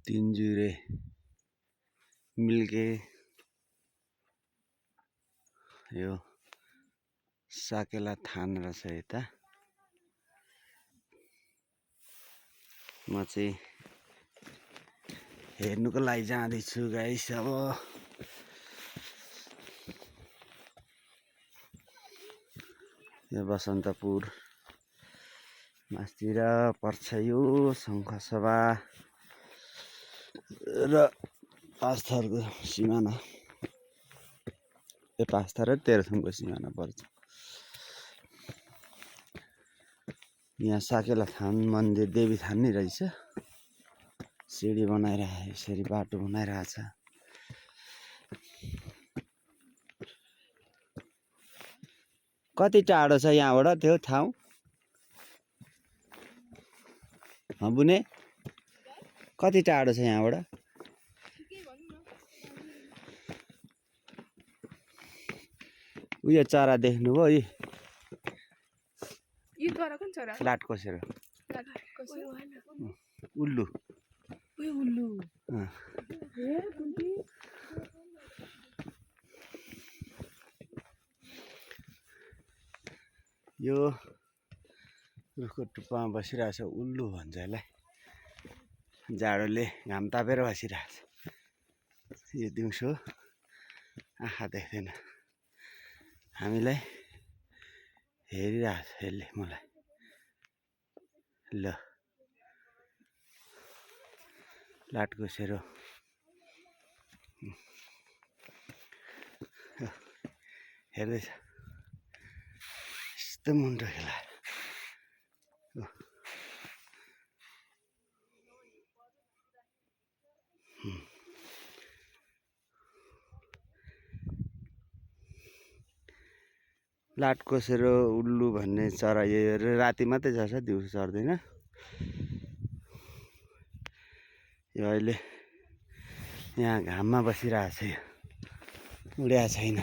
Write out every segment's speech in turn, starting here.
तिनजुरे मिल्के यो साकेला थान रहेछ यता। म चाहिँ हेर्नुको लागि जाँदैछु गाइस। अब यो बसन्तपुर मास्तिर पर्छ यो शङ्खसभा र पाँचथरको सिमाना। यो पाँचथर र तेह्रथुमको सिमाना पर्छ। यहाँ साकेला थान मन्दिर देवी थान नै रहेछ। सिडी बनाइरहेको यसरी बाटो बनाइरहेछ। कति टाढो छ यहाँबाट त्यो ठाउँ बुने? कति टाढो छ यहाँबाट? उयो चरा देख्नुभयो? यो चरा कुन चरा? लाटकोसेरो। उल्लु। उल्लु। यो रुखको टुप्पामा बसिरहेछ उल्लु भन्छ यसलाई। जाडोले घाम तापेर बसिरहेछ। यो दिउँसो आँखा देख्दैन, हामीलाई हेरिरहेछ यसले मलाई। ल लाटकोसेरो हेर्दैछ यस्तो मुन्टो खेला। लाटकोसेरो उल्लु भन्ने चरा यो राति मात्रै चर्छ, दिउँसो चर्दैन। यो अहिले यहाँ घाममा बसिरहेछ। यो उडेको छैन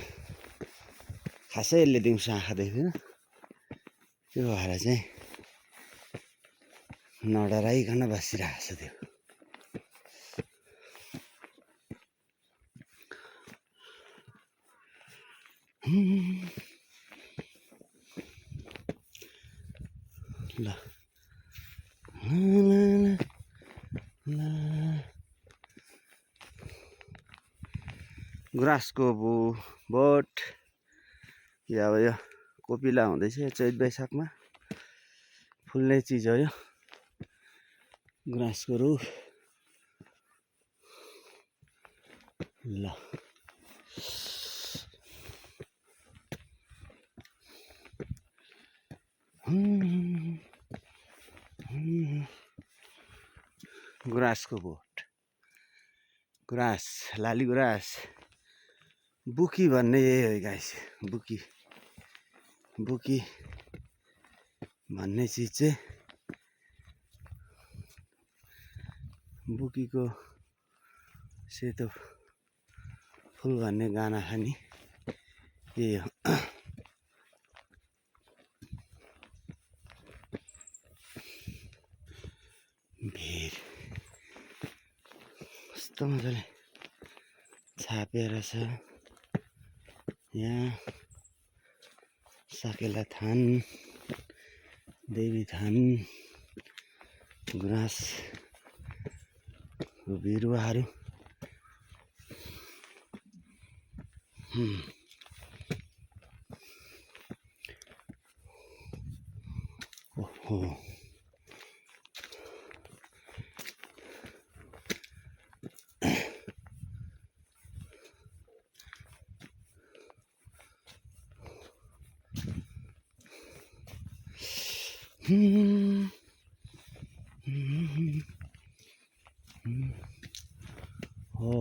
खासै। यसले दिउँसो आँखा देख्दैन, त्यो भएर चाहिँ नडराइकन बसिरहेछ त्यो। ल गुराँसको बोट। यो अब यो कोपिला हुँदैछ चैत वैशाखमा फुल्ने चिज हो यो गुराँसको रुख। ल गुराँसको बोट, गुराँस, लाली गुराँस। बुकी भन्ने यही हो गाइस। बुकी बुकी भन्ने चिज चाहिँ बुकीको सेतो फुल भन्ने गाना छ नि, यही हो। भिर कस्तो मजाले छापेर छ यहाँ। साकेला थान, देवी थान, गुराँस बिरुवाहरू। ओहो हो